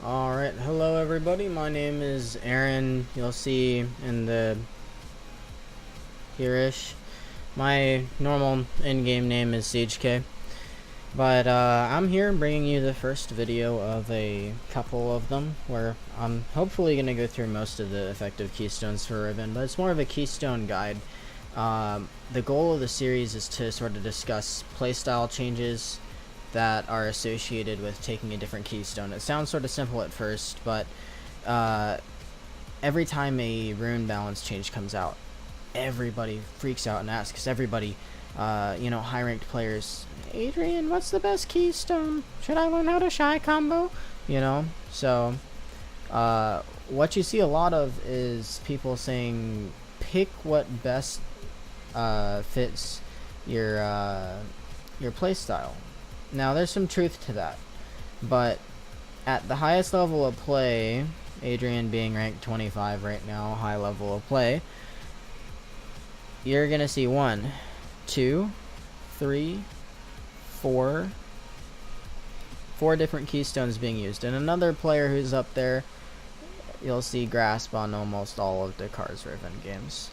Alright, hello everybody, my name is Aaron. You'll see in the here-ish. My normal in-game name is SiegeK. But I'm here bringing you the first video of a couple of them, where I'm hopefully going to go through most of the effective keystones for Riven, but it's more of a keystone guide. The goal of the series is to sort of discuss playstyle changes that are associated with taking a different keystone. It sounds sort of simple at first, but every time a rune balance change comes out, everybody freaks out and asks, because everybody, high-ranked players, Adrian, what's the best keystone? Should I learn how to shy combo? So what you see a lot of is people saying, pick what best fits your playstyle. Now, there's some truth to that, but at the highest level of play, Adrian being ranked 25 right now, high level of play, you're gonna see 1, 2, 3, 4 different keystones being used, and another player who's up there, you'll see Grasp on almost all of Dakar's Riven games.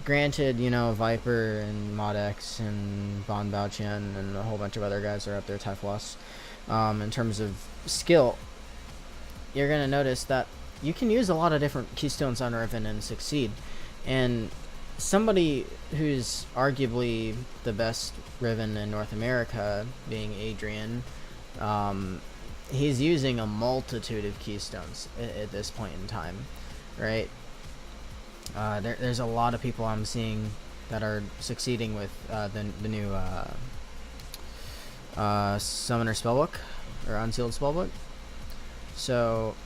Granted, Viper and Modex and Von Baoqian and a whole bunch of other guys are up there, Typhlos. In terms of skill, you're going to notice that you can use a lot of different keystones on Riven and succeed. And somebody who's arguably the best Riven in North America, being Adrian, he's using a multitude of keystones at this point in time, right? There's a lot of people I'm seeing that are succeeding with the new Summoner Spellbook, or Unsealed Spellbook. So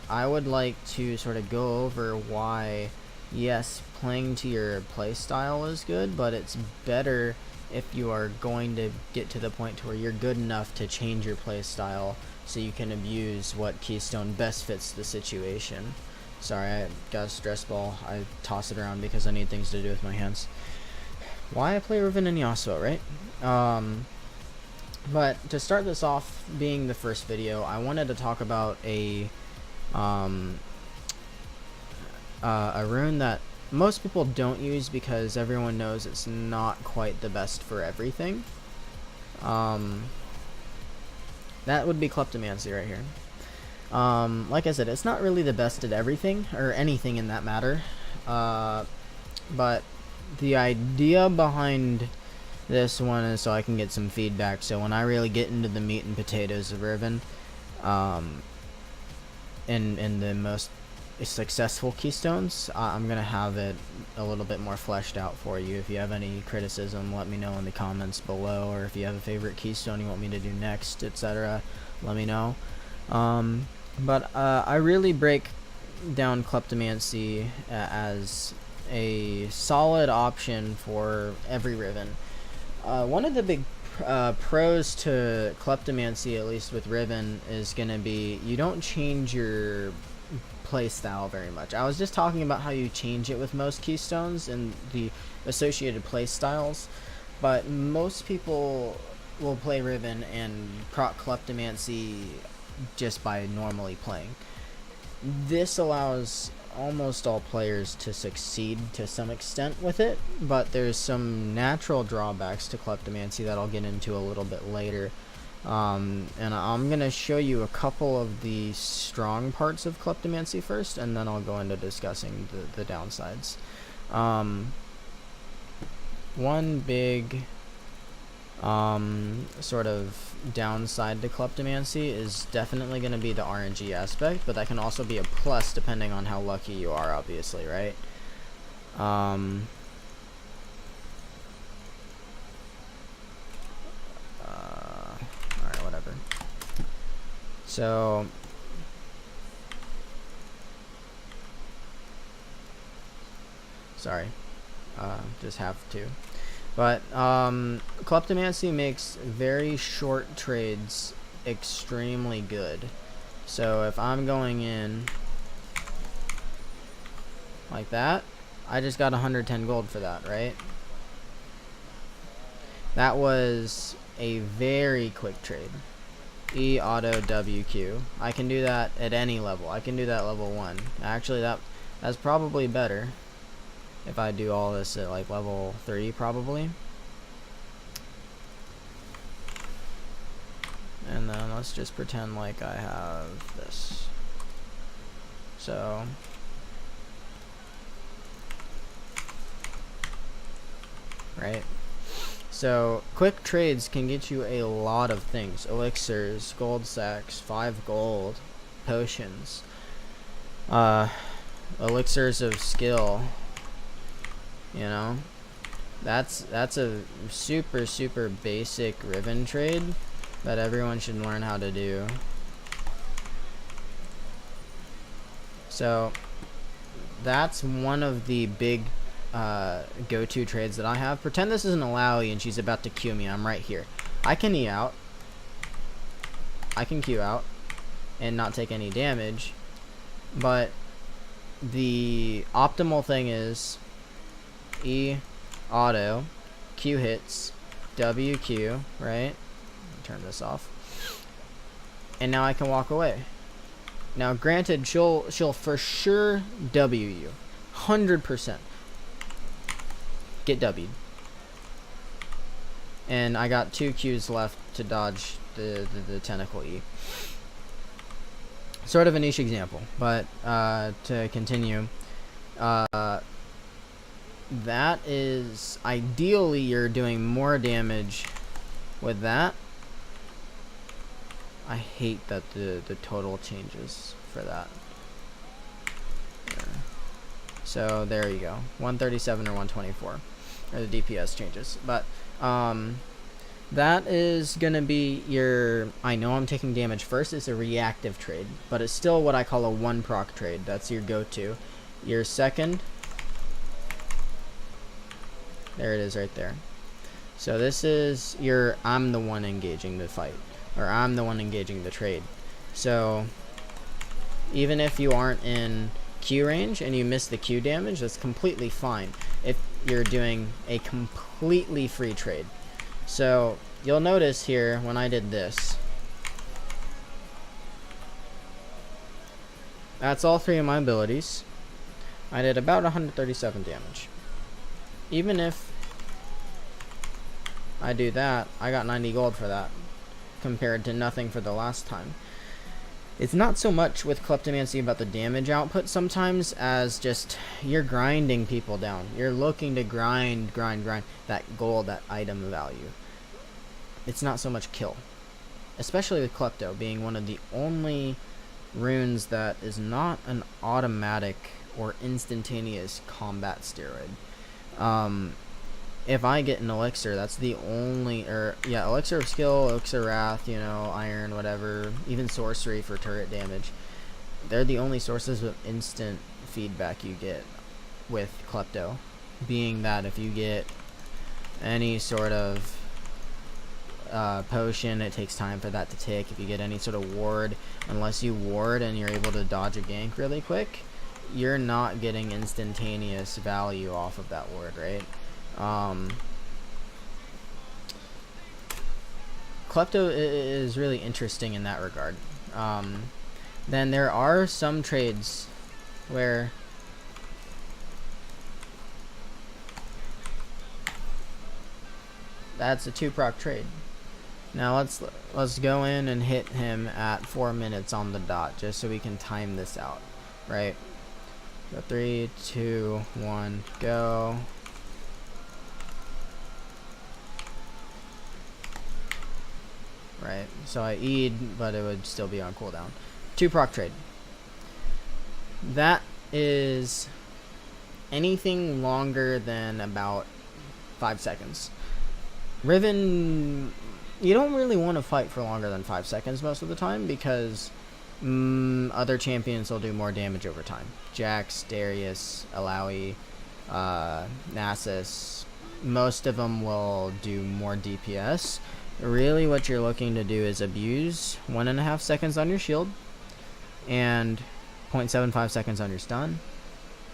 I would like to sort of go over why, yes, playing to your playstyle is good, but it's better if you are going to get to the point to where you're good enough to change your playstyle so you can abuse what keystone best fits the situation. Sorry, I got a stress ball. I toss it around because I need things to do with my hands. Why I play Riven and Yasuo, right? But to start this off, being the first video, I wanted to talk about a rune that most people don't use because everyone knows it's not quite the best for everything. That would be Kleptomancy right here. Like I said, it's not really the best at everything, or anything in that matter, but the idea behind this one is so I can get some feedback, so when I really get into the meat and potatoes of Riven, in the most successful keystones, I'm gonna have it a little bit more fleshed out for you. If you have any criticism, let me know in the comments below, or if you have a favorite keystone you want me to do next, etc., let me know. But I really break down Kleptomancy as a solid option for every Riven. One of the big pros to Kleptomancy, at least with Riven, is going to be you don't change your playstyle very much. I was just talking about how you change it with most keystones and the associated playstyles, but most people will play Riven and proc Kleptomancy just by normally playing. This allows almost all players to succeed to some extent with it, but there's some natural drawbacks to Kleptomancy that I'll get into a little bit later. And I'm going to show you a couple of the strong parts of Kleptomancy first, and then I'll go into discussing the downsides. One big sort of downside to Kleptomancy is definitely going to be the RNG aspect, but that can also be a plus depending on how lucky you are, obviously, right? Alright, whatever. So sorry, just have to. But Kleptomancy makes very short trades extremely good. So if I'm going in like that, I just got 110 gold for that, right? That was a very quick trade. E auto WQ. I can do that at any level. I can do that level 1. Actually, that's probably better if I do all this at like level 3 probably. And then let's just pretend like I have this. So right. So quick trades can get you a lot of things. Elixirs, gold sacks, 5 gold, potions, elixirs of skill. You know, that's a super basic Riven trade that everyone should learn how to do. So that's one of the big go-to trades that I have. Pretend this is an Alawi and she's about to Q me. I'm right here. I can E out. I can Q out and not take any damage. But the optimal thing is E auto, Q hits, WQ, right? Turn this off. And now I can walk away. Now granted, she'll for sure W you. 100%. Get W'd. And I got 2 Qs left to dodge the tentacle E. Sort of a niche example, but to continue, that is ideally you're doing more damage with that. I hate that the total changes for that. There. So there you go, 137 or 124, or the DPS changes. But that is gonna be your, I know I'm taking damage first, it's a reactive trade, but it's still what I call a 1 proc trade. That's your go-to. Your second, there it is right there. So this is your, I'm the one engaging the fight, or I'm the one engaging the trade. So even if you aren't in Q range and you miss the Q damage, that's completely fine if you're doing a completely free trade. So you'll notice here when I did this, that's all 3 of my abilities. I did about 137 damage. Even if I do that, I got 90 gold for that, compared to nothing for the last time. It's not so much with Kleptomancy about the damage output sometimes as just you're grinding people down. You're looking to grind that gold, that item value. It's not so much kill. Especially with Klepto being one of the only runes that is not an automatic or instantaneous combat steroid. If I get an elixir, that's the only, or yeah, elixir of skill, elixir wrath, you know, iron, whatever, even sorcery for turret damage. They're the only sources of instant feedback you get with Klepto. Being that if you get any sort of potion, it takes time for that to tick. If you get any sort of ward, unless you ward and you're able to dodge a gank really quick, you're not getting instantaneous value off of that ward, right? Klepto is really interesting in that regard. Then there are some trades where that's a 2 proc trade. Now let's go in and hit him at 4 minutes on the dot, just so we can time this out, right? So 3, 2, 1, go. Right, so I E'd, but it would still be on cooldown. 2 proc trade. That is anything longer than about 5 seconds. Riven, you don't really want to fight for longer than 5 seconds most of the time, because other champions will do more damage over time. Jax, Darius, Alawi, Nasus, most of them will do more DPS. Really what you're looking to do is abuse 1.5 seconds on your shield and 0.75 seconds on your stun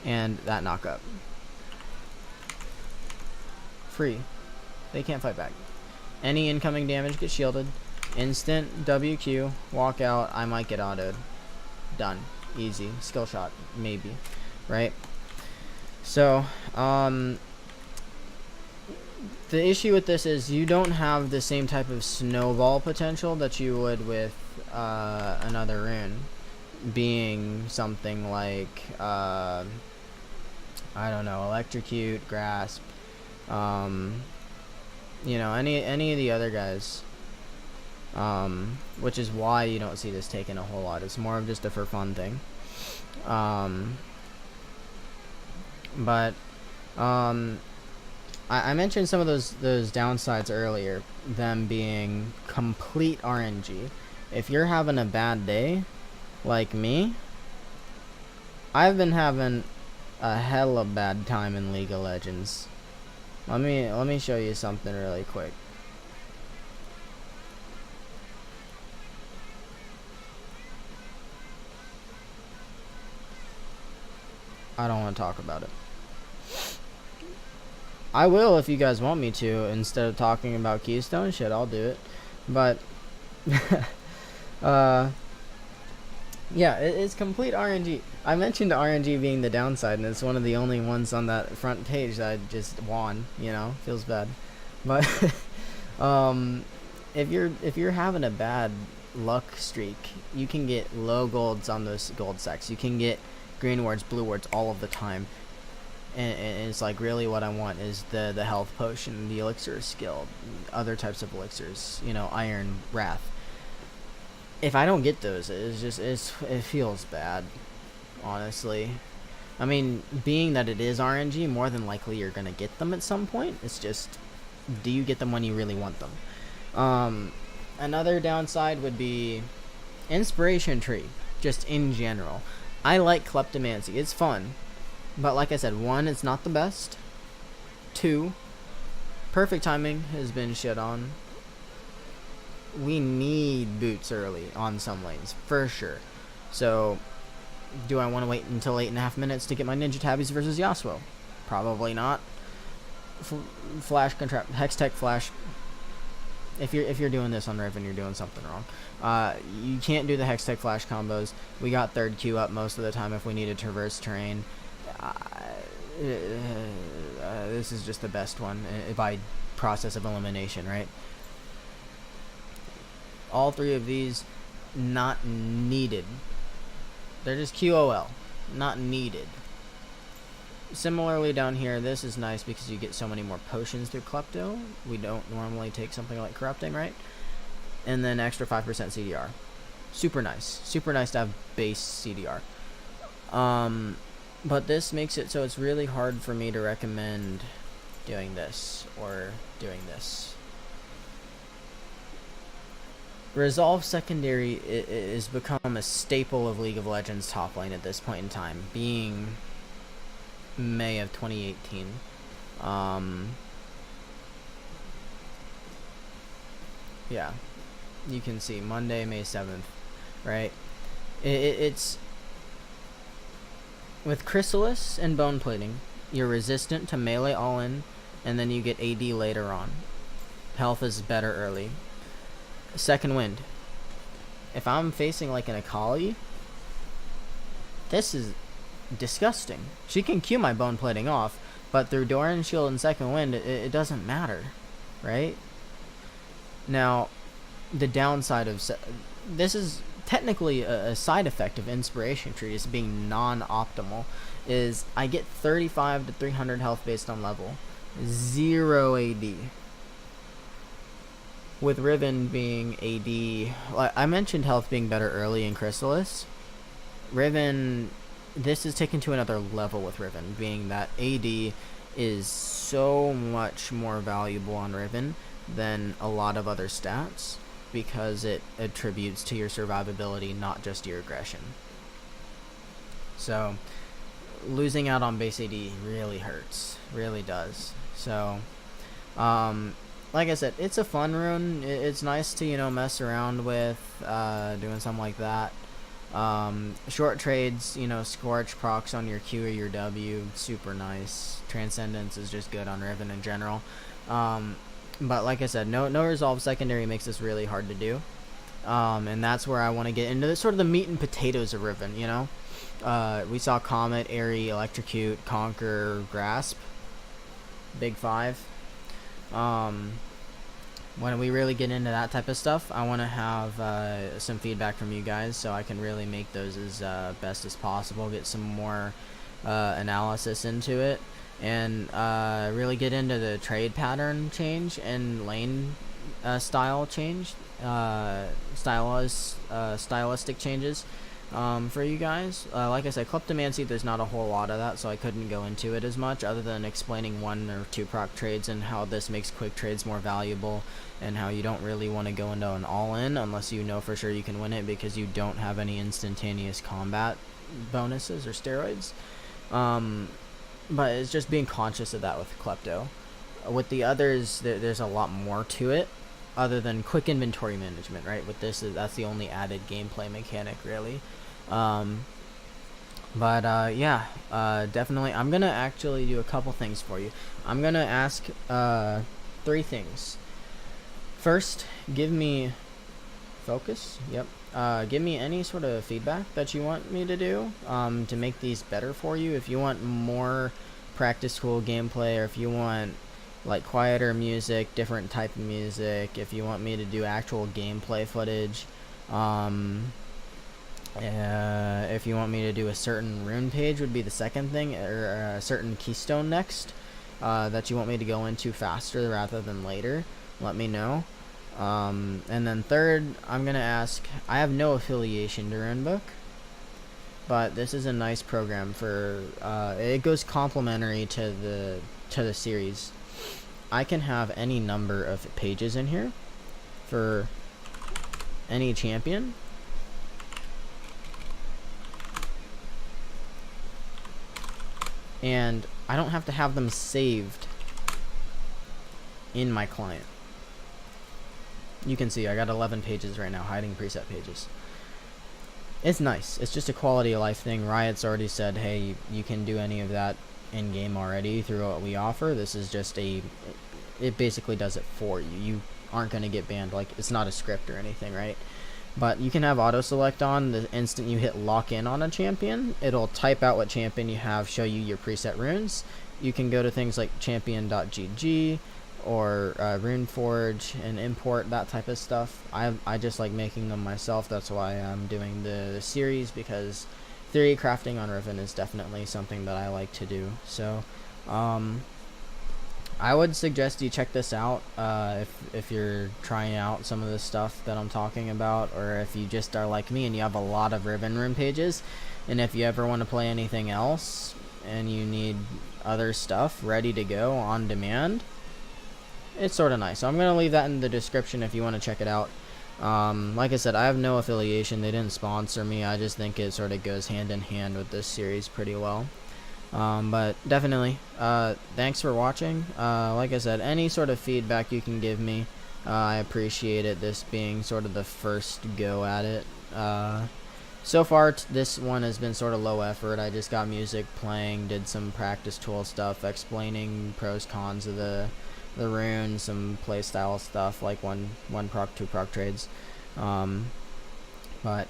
and that knock up. Free. They can't fight back. Any incoming damage gets shielded. Instant WQ, walk out, I might get autoed. Done. Easy. Skill shot, maybe. Right? So, the issue with this is you don't have the same type of snowball potential that you would with another rune. Being something like, I don't know, Electrocute, Grasp, you know, any of the other guys. Which is why you don't see this taken a whole lot. It's more of just a for fun thing. I mentioned some of those downsides earlier, them being complete RNG. If you're having a bad day, like me, I've been having a hella bad time in League of Legends. Let me show you something really quick. I don't want to talk about it. I will if you guys want me to. Instead of talking about Keystone, shit, I'll do it. But, yeah, it's complete RNG. I mentioned RNG being the downside, and it's one of the only ones on that front page that I just won. You know, feels bad. But, if you're having a bad luck streak, you can get low golds on those gold sacks. You can get green wards, blue wards all of the time. And it's like, really what I want is the health potion, the elixir skill, other types of elixirs, you know, iron, wrath. If I don't get those, it feels bad, honestly. I mean, being that it is RNG, more than likely you're gonna get them at some point. It's just, do you get them when you really want them? Another downside would be inspiration tree, just in general. I like Kleptomancy, it's fun. But like I said, 1, it's not the best. 2, perfect timing has been shit on. We need boots early on some lanes, for sure. So, do I want to wait until 8.5 minutes to get my Ninja Tabbies versus Yasuo? Probably not. Flash contract, Hextech Flash. If you're doing this on Riven, you're doing something wrong. You can't do the Hextech Flash combos. We got 3rd Q up most of the time if we need to traverse terrain. This is just the best one by process of elimination, right? All 3 of these, not needed. They're just QOL, not needed. Similarly down here, this is nice because you get so many more potions through Klepto. We don't normally take something like Corrupting, right? And then extra 5% CDR. Super nice. Super nice to have base CDR. But this makes it so it's really hard for me to recommend doing this or doing this. Resolve Secondary is become a staple of League of Legends top lane at this point in time, being May of 2018. Yeah, you can see Monday, May 7th, right? It's with Chrysalis and Bone Plating, you're resistant to melee all-in, and then you get AD later on. Health is better early. Second Wind. If I'm facing like an Akali, this is disgusting. She can Q my Bone Plating off, but through Doran Shield and Second Wind, it doesn't matter, right? Now, the downside of this is technically a side effect of Inspiration Trees being non-optimal, is I get 35 to 300 health based on level, 0 AD. With Riven being AD, like I mentioned health being better early in Chrysalis. Riven, this is taken to another level with Riven, being that AD is so much more valuable on Riven than a lot of other stats, because it attributes to your survivability, not just your aggression. So, losing out on base AD really hurts. Really does. So, like I said, it's a fun rune. It's nice to, you know, mess around with, doing something like that. Short trades, you know, Scorch procs on your Q or your W, super nice. Transcendence is just good on Riven in general. But like I said, no resolve secondary makes this really hard to do. And that's where I want to get into the sort of the meat and potatoes of Riven, you know? We saw Comet, Airy, Electrocute, Conquer, Grasp. Big five. When we really get into that type of stuff, I want to have some feedback from you guys so I can really make those as best as possible, get some more analysis into it, and really get into the trade pattern change and lane style change, stylistic changes for you guys. Like I said, Kleptomancy, there's not a whole lot of that, so I couldn't go into it as much other than explaining 1 or 2 proc trades and how this makes quick trades more valuable, and how you don't really want to go into an all-in unless you know for sure you can win it because you don't have any instantaneous combat bonuses or steroids. But it's just being conscious of that with Klepto. With the others, there's a lot more to it other than quick inventory management, right? With this, that's the only added gameplay mechanic, really. Yeah, definitely. I'm going to actually do a couple things for you. I'm going to ask 3 things. First, give me focus. Yep. Give me any sort of feedback that you want me to do to make these better for you. If you want more practice tool gameplay, or if you want like quieter music, different type of music, if you want me to do actual gameplay footage, if you want me to do a certain rune page would be the second thing, or a certain keystone next that you want me to go into faster rather than later, let me know. And then third, I'm gonna ask, I have no affiliation to Runebook, but this is a nice program for it goes complementary to the series. I can have any number of pages in here for any champion, and I don't have to have them saved in my client. You can see I got 11 pages right now, hiding preset pages. It's nice. It's just a quality of life thing. Riot's already said, hey, you can do any of that in game already through what we offer. This is just it basically does it for you. You aren't going to get banned. Like, it's not a script or anything, right? But you can have auto select on the instant you hit lock in on a champion. It'll type out what champion you have, show you your preset runes. You can go to things like champion.gg or Runeforge and import that type of stuff. I just like making them myself. That's why I'm doing the series, because theory crafting on Riven is definitely something that I like to do. So I would suggest you check this out if you're trying out some of the stuff that I'm talking about, or if you just are like me and you have a lot of Riven rune pages, and if you ever want to play anything else and you need other stuff ready to go on demand, it's sort of nice. So I'm going to leave that in the description if you want to check it out. Like I said, I have no affiliation. They didn't sponsor me. I just think it sort of goes hand in hand with this series pretty well. But definitely, thanks for watching. Like I said, any sort of feedback you can give me, I appreciate it, this being sort of the first go at it. So far, this one has been sort of low effort. I just got music playing, did some practice tool stuff, explaining pros, cons of the runes, some playstyle stuff, like one proc, 2 proc trades. But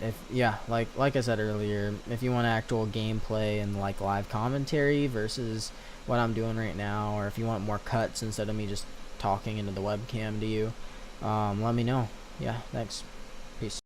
like I said earlier, if you want actual gameplay and like live commentary versus what I'm doing right now, or if you want more cuts instead of me just talking into the webcam to you, let me know. Yeah, thanks. Peace.